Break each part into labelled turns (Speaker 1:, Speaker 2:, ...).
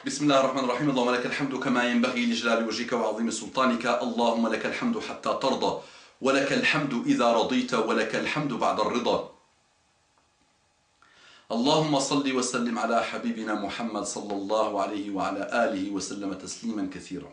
Speaker 1: بسم الله الرحمن الرحيم. اللهم لك الحمد كما ينبغي لجلال وجهك وعظيم سلطانك. اللهم لك الحمد حتى ترضى، ولك الحمد إذا رضيت، ولك الحمد بعد الرضا. اللهم صل وسلم على حبيبنا محمد صلى الله عليه وعلى آله وسلم تسليما كثيرا.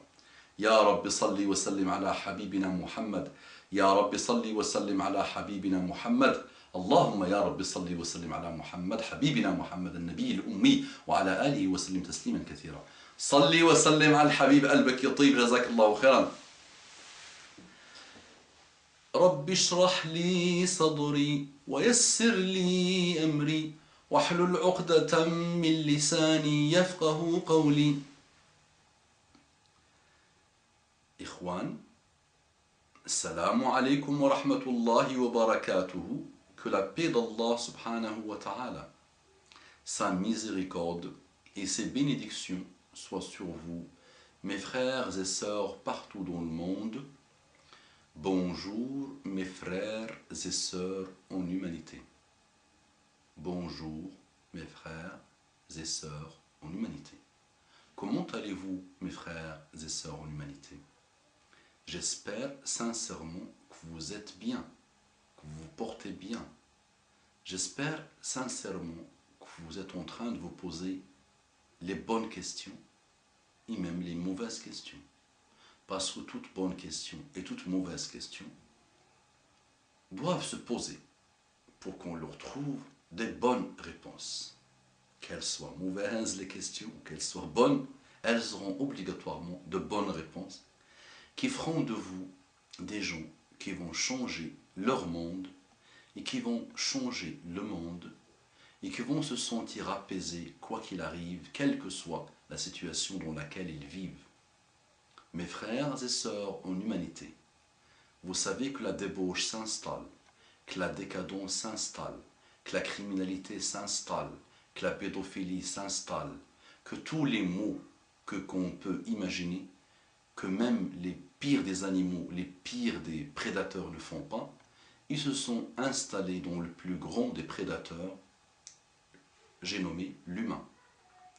Speaker 1: يا رب صل وسلم على حبيبنا محمد. يا رب صل وسلم على حبيبنا محمد. اللهم يا رب صل وسلم على محمد حبيبنا محمد النبي الأمي وعلى آله وسلم تسليما كثيرا. صل وسلم على الحبيب قلبك يطيب، جزاك الله خيرا. رب اشرح لي صدري ويسر لي أمري واحلل عقدة من لساني يفقه قولي. إخوان، السلام عليكم ورحمة الله وبركاته. Que la paix d'Allah subhanahu wa ta'ala, sa miséricorde et ses bénédictions soient sur vous, mes frères et sœurs partout dans le monde. Bonjour mes frères et sœurs en humanité. Bonjour mes frères et sœurs en humanité. Comment allez-vous mes frères et sœurs en humanité? J'espère sincèrement que vous êtes bien, que vous vous portez bien. J'espère sincèrement que vous êtes en train de vous poser les bonnes questions et même les mauvaises questions. Parce que toute bonne question et toute mauvaise question doivent se poser pour qu'on leur trouve des bonnes réponses. Qu'elles soient mauvaises les questions ou qu'elles soient bonnes, elles auront obligatoirement de bonnes réponses qui feront de vous des gens qui vont changer leur monde et qui vont changer le monde et qui vont se sentir apaisés quoi qu'il arrive, quelle que soit la situation dans laquelle ils vivent. Mes frères et sœurs en humanité, vous savez que la débauche s'installe, que la décadence s'installe, que la criminalité s'installe, que la pédophilie s'installe, que tous les maux qu'on peut imaginer, que même les pires des animaux, les pires des prédateurs ne font pas, ils se sont installés dans le plus grand des prédateurs, j'ai nommé l'humain.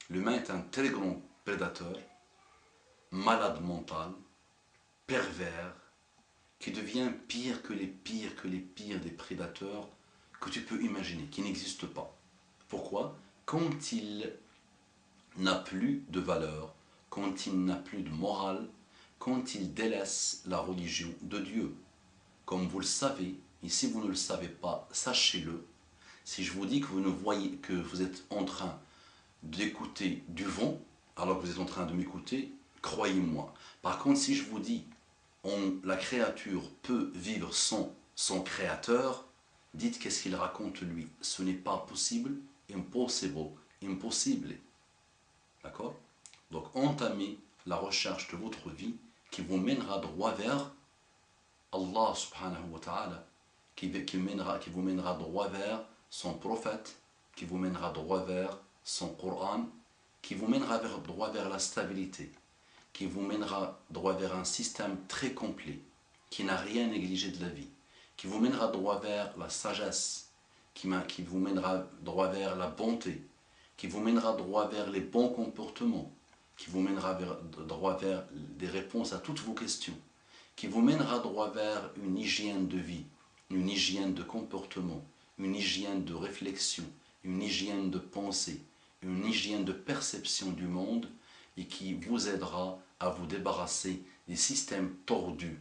Speaker 1: L'humain est un très grand prédateur, malade mental, pervers, qui devient pire que les pires des prédateurs que tu peux imaginer, qui n'existent pas. Pourquoi? Quand il n'a plus de valeur, quand il n'a plus de morale, quand il délaisse la religion de Dieu. Comme vous le savez, et si vous ne le savez pas, sachez-le, si je vous dis que vous ne voyez que vous êtes en train d'écouter du vent, alors que vous êtes en train de m'écouter, croyez-moi. Par contre, si je vous dis la créature peut vivre sans son créateur, dites qu'est-ce qu'il raconte lui. Ce n'est pas possible, impossible, impossible. D'accord? Donc entamez la recherche de votre vie qui vous mènera droit vers Allah subhanahu wa ta'ala, qui vous mènera droit vers son prophète, qui vous mènera droit vers son Coran, qui vous mènera droit vers la stabilité, qui vous mènera droit vers un système très complet, qui n'a rien négligé de la vie, qui vous mènera droit vers la sagesse, qui vous mènera droit vers la bonté, qui vous mènera droit vers les bons comportements, qui vous mènera droit vers des réponses à toutes vos questions, qui vous mènera droit vers une hygiène de vie, une hygiène de comportement, une hygiène de réflexion, une hygiène de pensée, une hygiène de perception du monde et qui vous aidera à vous débarrasser des systèmes tordus,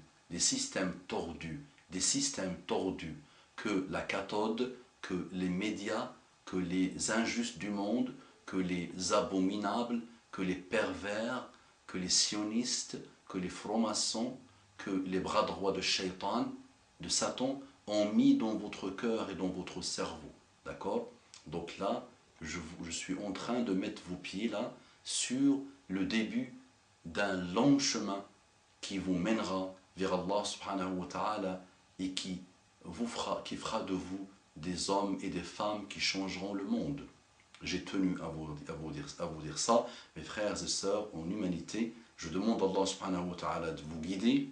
Speaker 1: que la cathode, que les médias, que les injustes du monde, que les abominables, que les pervers, que les sionistes, que les francs-maçons, que les bras droits de Shaitan, de Satan, ont mis dans votre cœur et dans votre cerveau. D'accord? Donc là, je suis en train de mettre vos pieds là sur le début d'un long chemin qui vous mènera vers Allah subhanahu wa ta'ala et qui fera de vous des hommes et des femmes qui changeront le monde. J'ai tenu à vous dire ça, mes frères et sœurs en humanité. Je demande à Allah subhanahu wa ta'ala de vous guider.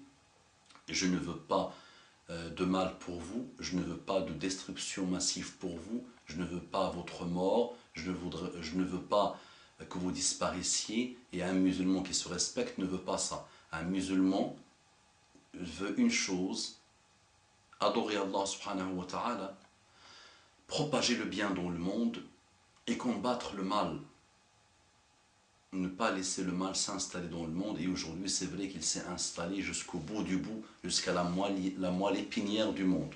Speaker 1: Je ne veux pas de mal pour vous, je ne veux pas de destruction massive pour vous, je ne veux pas votre mort, je ne veux pas que vous disparaissiez, et un musulman qui se respecte ne veut pas ça. Un musulman veut une chose, adorer Allah subhanahu wa ta'ala, propager le bien dans le monde et combattre le mal. Ne pas laisser le mal s'installer dans le monde. Et aujourd'hui, c'est vrai qu'il s'est installé jusqu'au bout du bout, jusqu'à la moelle épinière du monde.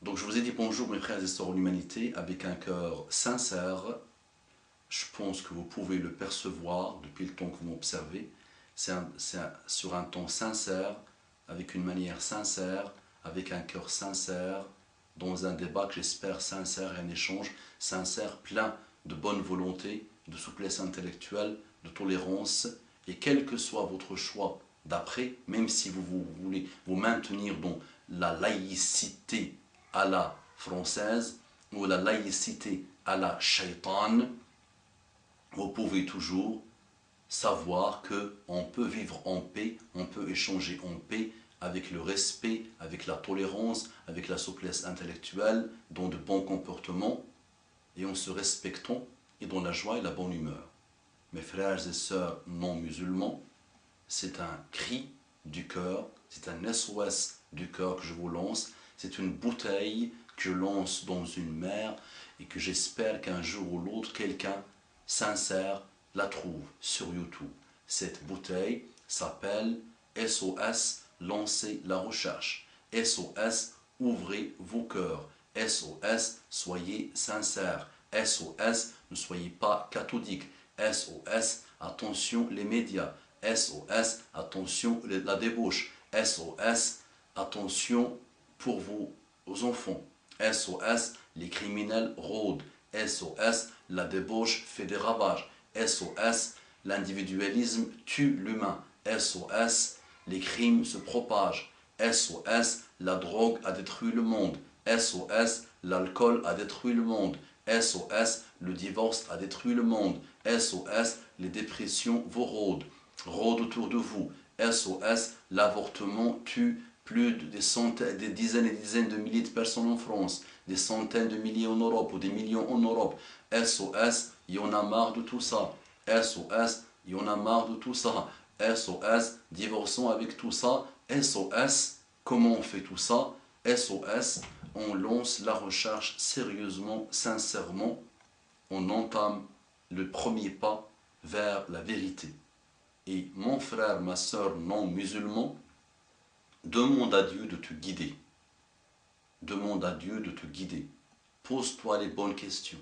Speaker 1: Donc je vous ai dit bonjour mes frères et sœurs en humanité, avec un cœur sincère. Je pense que vous pouvez le percevoir depuis le temps que vous m'observez. C'est sur un ton sincère, avec une manière sincère, avec un cœur sincère, dans un débat que j'espère sincère et un échange sincère, plein de bonne volonté, de souplesse intellectuelle, de tolérance, et quel que soit votre choix d'après, même si vous voulez vous maintenir dans la laïcité à la française ou la laïcité à la shaitan, vous pouvez toujours savoir qu'on peut vivre en paix, on peut échanger en paix, avec le respect, avec la tolérance, avec la souplesse intellectuelle, dans de bons comportements, et en se respectant, et dans la joie et la bonne humeur. Mes frères et sœurs non musulmans, c'est un cri du cœur, c'est un SOS du cœur que je vous lance, c'est une bouteille que je lance dans une mer, et que j'espère qu'un jour ou l'autre, quelqu'un sincère la trouve sur YouTube. Cette bouteille s'appelle SOS, lancez la recherche. SOS, ouvrez vos cœurs. SOS, soyez sincères. SOS, ne soyez pas cathodiques. SOS, attention les médias. SOS, attention la débauche. SOS, attention pour vos enfants. SOS, les criminels rôdent. SOS, la débauche fait des ravages. SOS, l'individualisme tue l'humain. SOS, les crimes se propagent. SOS, la drogue a détruit le monde. SOS, l'alcool a détruit le monde. SOS, le divorce a détruit le monde. SOS, les dépressions vous rôdent autour de vous. SOS, l'avortement tue plus de des dizaines et des dizaines de milliers de personnes en France, des centaines de milliers en Europe ou des millions en Europe. SOS, il y en a marre de tout ça. SOS, il y en a marre de tout ça. SOS, divorçons avec tout ça. SOS, comment on fait tout ça? SOS, on lance la recherche sérieusement, sincèrement. On entame le premier pas vers la vérité. Et mon frère, ma soeur non musulman, demande à Dieu de te guider. Demande à Dieu de te guider. Pose-toi les bonnes questions.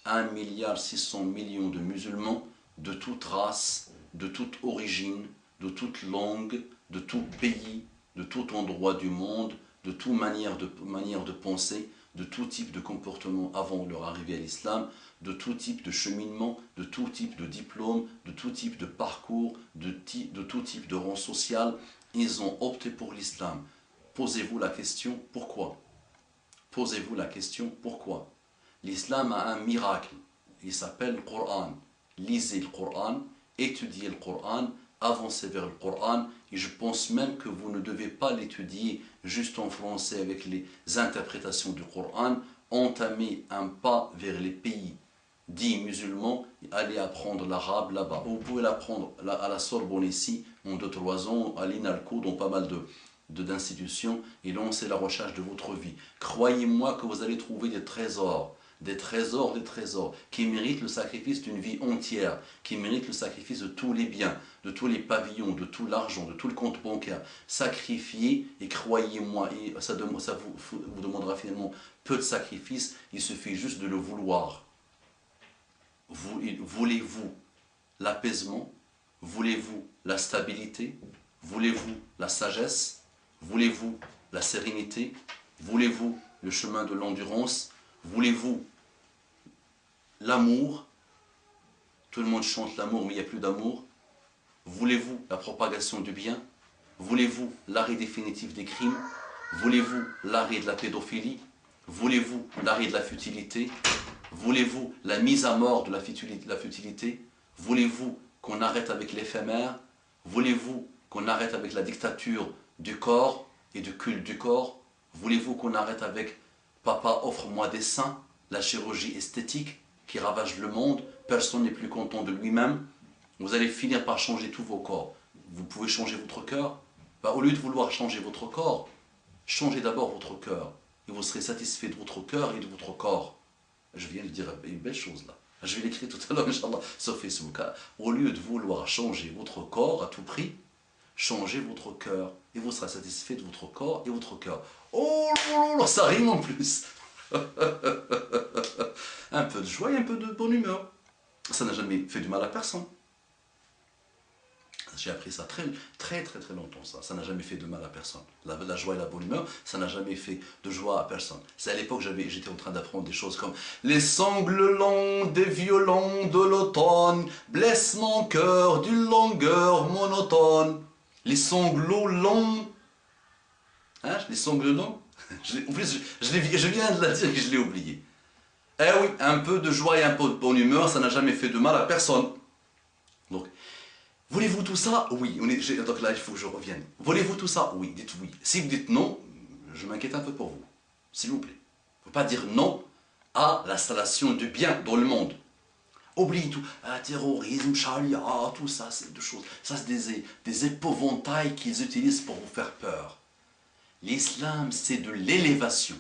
Speaker 1: 1,6 milliard de musulmans de toute race, de toute origine, de toute langue, de tout pays, de tout endroit du monde, de toute manière de penser, de tout type de comportement avant leur arrivée à l'islam, de tout type de cheminement, de tout type de diplôme, de tout type de parcours, de tout type de rang social. Ils ont opté pour l'islam. Posez-vous la question, pourquoi? Posez-vous la question, pourquoi? L'islam a un miracle, il s'appelle le Coran. Lisez le Coran, étudiez le Coran, avancez vers le Coran, et je pense même que vous ne devez pas l'étudier juste en français avec les interprétations du Coran. Entamez un pas vers les pays dits musulmans, allez apprendre l'arabe là-bas. Vous pouvez l'apprendre à la Sorbonne ici, en 2-3 ans, à l'INALCO, dans pas mal d'institutions, et lancez la recherche de votre vie. Croyez-moi que vous allez trouver des trésors, qui méritent le sacrifice d'une vie entière, qui méritent le sacrifice de tous les biens, de tous les pavillons, de tout l'argent, de tout le compte bancaire. Sacrifiez, et croyez-moi, et ça vous demandera finalement peu de sacrifices, il suffit juste de le vouloir. Voulez-vous l'apaisement? Voulez-vous la stabilité? Voulez-vous la sagesse? Voulez-vous la sérénité? Voulez-vous le chemin de l'endurance? Voulez-vous l'amour? Tout le monde chante l'amour, mais il n'y a plus d'amour. Voulez-vous la propagation du bien? Voulez-vous l'arrêt définitif des crimes? Voulez-vous l'arrêt de la pédophilie? Voulez-vous l'arrêt de la futilité? Voulez-vous la mise à mort de la futilité? Voulez-vous qu'on arrête avec l'éphémère? Voulez-vous qu'on arrête avec la dictature du corps et du culte du corps? Voulez-vous qu'on arrête avec « Papa, offre-moi des seins », la chirurgie esthétique qui ravage le monde? personne n'est plus content de lui-même, vous allez finir par changer tous vos corps. Vous pouvez changer votre cœur. Bah, au lieu de vouloir changer votre corps, changez d'abord votre cœur. Et vous serez satisfait de votre cœur et de votre corps. Je viens de dire une belle chose là. Je vais l'écrire tout à l'heure, Inch'Allah, sur Facebook. Au lieu de vouloir changer votre corps à tout prix, changez votre cœur. Et vous serez satisfait de votre corps et votre cœur. Oh là là, ça rime en plus. Un peu de joie et un peu de bonne humeur. Ça n'a jamais fait du mal à personne. J'ai appris ça très longtemps, ça. Ça n'a jamais fait de mal à personne. La joie et la bonne humeur, ça n'a jamais fait de joie à personne. C'est à l'époque j'étais en train d'apprendre des choses comme les sanglots des violons de l'automne blessent mon cœur d'une longueur monotone. Les sanglots longs. Hein, les sanglots longs. En plus, je viens de la dire que je l'ai oublié. Eh oui, un peu de joie et un peu de bonne humeur, ça n'a jamais fait de mal à personne. Donc, voulez-vous tout ça? Oui. Donc là, il faut que je revienne. Voulez-vous tout ça? Oui. Dites oui. Si vous dites non, je m'inquiète un peu pour vous. S'il vous plaît. Il ne faut pas dire non à l'installation du bien dans le monde. Oubliez tout. Terrorisme, charia, tout ça, c'est deux choses. Ça, c'est des épouvantails qu'ils utilisent pour vous faire peur. L'islam, c'est de l'élévation.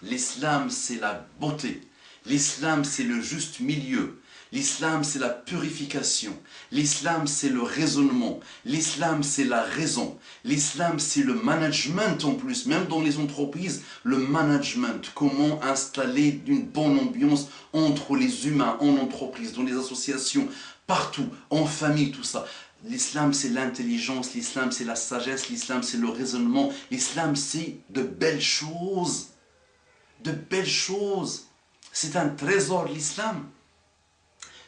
Speaker 1: L'islam, c'est la beauté. L'islam, c'est le juste milieu. L'islam, c'est la purification. L'islam, c'est le raisonnement. L'islam, c'est la raison. L'islam, c'est le management en plus. Même dans les entreprises, le management. Comment installer une bonne ambiance entre les humains, en entreprise, dans les associations, partout, en famille, tout ça. L'islam, c'est l'intelligence. L'islam, c'est la sagesse. L'islam, c'est le raisonnement. L'islam, c'est de belles choses. De belles choses. C'est un trésor, l'islam.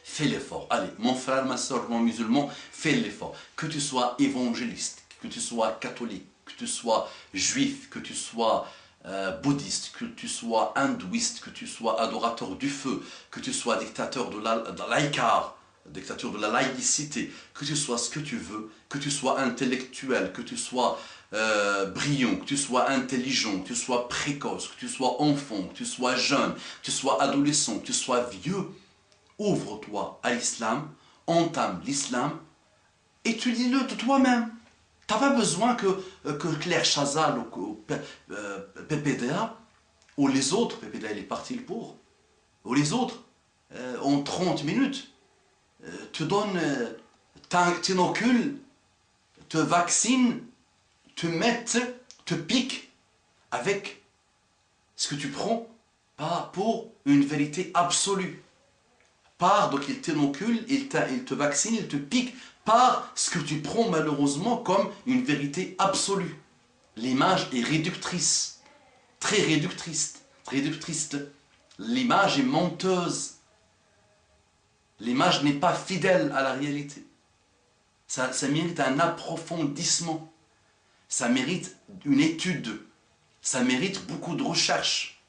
Speaker 1: Fais l'effort. Allez, mon frère, ma soeur, mon musulman, fais l'effort. Que tu sois évangéliste, que tu sois catholique, que tu sois juif, que tu sois bouddhiste, que tu sois hindouiste, que tu sois adorateur du feu, que tu sois dictateur de laïcar, dictature de la laïcité, que tu sois ce que tu veux, que tu sois intellectuel, que tu sois brillant, que tu sois intelligent, que tu sois précoce, que tu sois enfant, que tu sois jeune, que tu sois adolescent, que tu sois vieux, ouvre-toi à l'islam, entame l'islam, étudie-le de toi-même. Tu n'as pas besoin que Claire Chazal ou PPDA, ou les autres, PPDA il est parti pour, ou les autres, en 30 minutes, te donnent, t'inoculent, te vaccinent, te mettent, te piquent avec ce que tu prends, pas pour une vérité absolue. Donc il t'inocule, il te vaccine, il te pique par ce que tu prends malheureusement comme une vérité absolue. L'image est réductrice, très réductrice, L'image est menteuse. L'image n'est pas fidèle à la réalité. Ça mérite un approfondissement. Ça mérite une étude. Ça mérite beaucoup de recherche.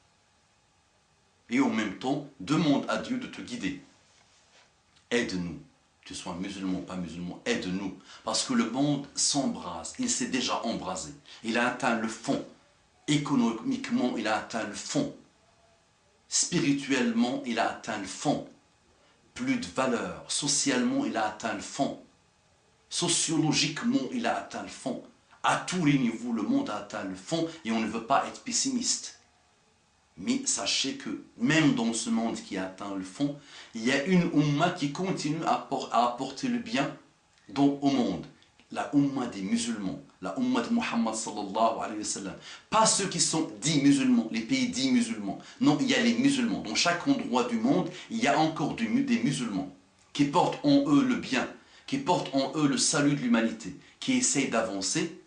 Speaker 1: Et en même temps, demande à Dieu de te guider. Aide-nous, que tu sois musulman ou pas musulman, aide-nous. Parce que le monde s'embrase, il s'est déjà embrasé. Il a atteint le fond. Économiquement, il a atteint le fond. Spirituellement, il a atteint le fond. Plus de valeur. Socialement, il a atteint le fond. Sociologiquement, il a atteint le fond. À tous les niveaux, le monde a atteint le fond et on ne veut pas être pessimiste. Mais sachez que même dans ce monde qui a atteint le fond, il y a une Ummah qui continue à apporter le bien au monde. La Ummah des musulmans, la Ummah de Muhammad sallallahu alayhi wa sallam. Pas ceux qui sont dits musulmans, les pays dits musulmans. Non, il y a les musulmans. Dans chaque endroit du monde, il y a encore des musulmans qui portent en eux le bien, qui portent en eux le salut de l'humanité, qui essayent d'avancer.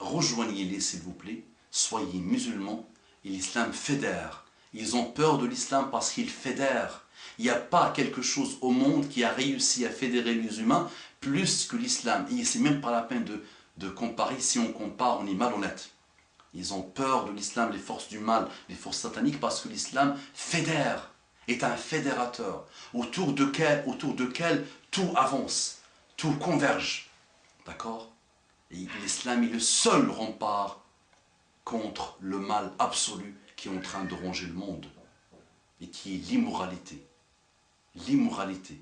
Speaker 1: Rejoignez-les s'il vous plaît, soyez musulmans. Et l'islam fédère. Ils ont peur de l'islam parce qu'il fédère. Il n'y a pas quelque chose au monde qui a réussi à fédérer les humains plus que l'islam. Et c'est même pas la peine de comparer. Si on compare, on est malhonnête. Ils ont peur de l'islam, les forces du mal, les forces sataniques, parce que l'islam fédère, est un fédérateur, autour de quel tout avance, tout converge. D'accord? Et l'islam est le seul rempart contre le mal absolu qui est en train de ronger le monde et qui est l'immoralité. l'immoralité,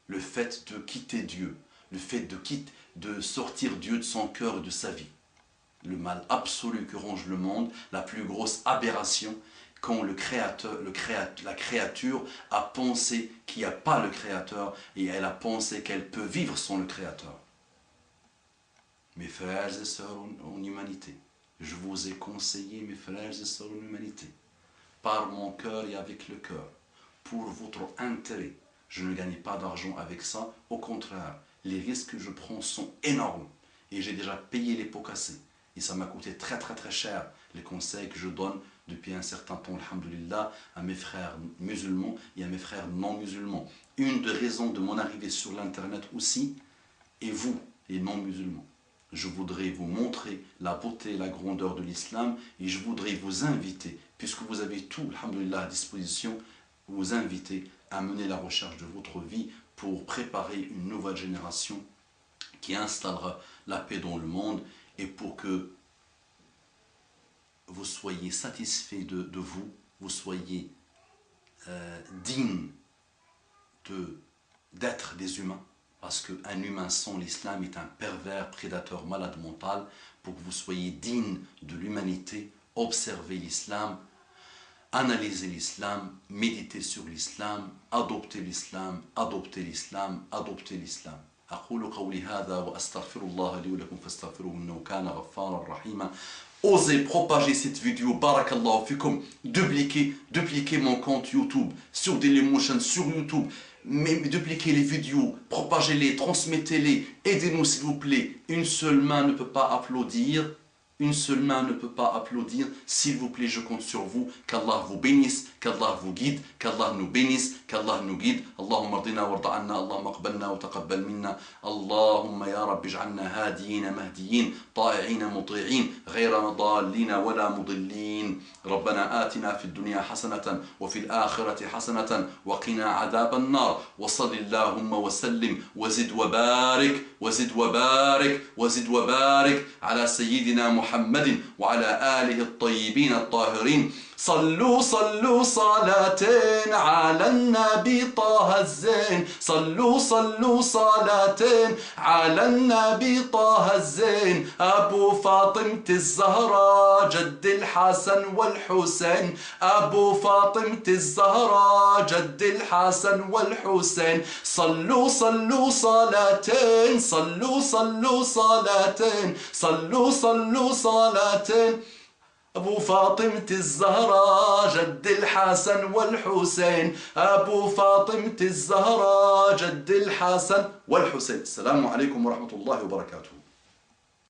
Speaker 1: le fait de quitter Dieu, le fait de sortir Dieu de son cœur et de sa vie. Le mal absolu que ronge le monde, la plus grosse aberration, quand la créature a pensé qu'il n'y a pas le Créateur et elle a pensé qu'elle peut vivre sans le Créateur. Mes frères et sœurs en humanité, je vous ai conseillé, mes frères et sœurs en humanité, par mon cœur et avec le cœur, pour votre intérêt. Je ne gagne pas d'argent avec ça, au contraire, les risques que je prends sont énormes et j'ai déjà payé les pots cassés. Et ça m'a coûté très cher les conseils que je donne depuis un certain temps, alhamdoulilah, à mes frères musulmans et à mes frères non musulmans. Une des raisons de mon arrivée sur l'internet aussi, et vous, les non musulmans, je voudrais vous montrer la beauté et la grandeur de l'islam et je voudrais vous inviter, puisque vous avez tout, alhamdoulilah, à disposition, vous inviter à mener la recherche de votre vie pour préparer une nouvelle génération qui installera la paix dans le monde et pour que vous soyez satisfait de vous, vous soyez digne d'être des humains, parce qu'un humain sans l'islam est un pervers, prédateur, malade mental. Pour que vous soyez digne de l'humanité, observez l'islam, analysez l'islam, méditez sur l'islam, adoptez l'islam, adoptez l'islam, adoptez l'islam. أقول قولي هذا وأستغفر الله لي ولكم فاستغفروه إنه كان غفارا رحيما. Osez propager cette vidéo, barakallahu fikum, dupliquer mon compte YouTube, sur Dailymotion, sur YouTube, mais dupliquez les vidéos, propagez-les, transmettez-les, aidez-nous s'il vous plaît. Une seule main ne peut pas applaudir, s'il vous plaît, je compte sur vous, qu'Allah vous bénisse, qu'Allah vous guide, qu'Allah nous bénisse, qu'Allah nous guide. Allahumma ardina warda anna, Allahumma aqbalna wa taqabbal minna, Allahumma ya Rabbi ij'alna hadiyina mahdiyin, ta'i'ina muti'in, ghayra madallina wala mudillin. ربنا آتنا في الدنيا حسنة وفي الآخرة حسنة وقنا عذاب النار وصل اللهم وسلم وزد وبارك وزد وبارك وزد وبارك على سيدنا محمد وعلى آله الطيبين الطاهرين. صلوا صلوا صلاتين على النبي طه الزين. صلوا صلوا صلاتين على النبي طه الزين. أبو فاطمة الزهراء جد الحسن والحسين. أبو فاطمة الزهراء جد الحسن والحسين. صلوا صلوا صلاتين. صلوا صلوا صلاتين. صلوا صلوا صلاتين. أبو فاطمة الزهراء جد الحسن والحسين. أبو فاطمة الزهراء جد الحسن والحسين. السلام عليكم ورحمة الله وبركاته.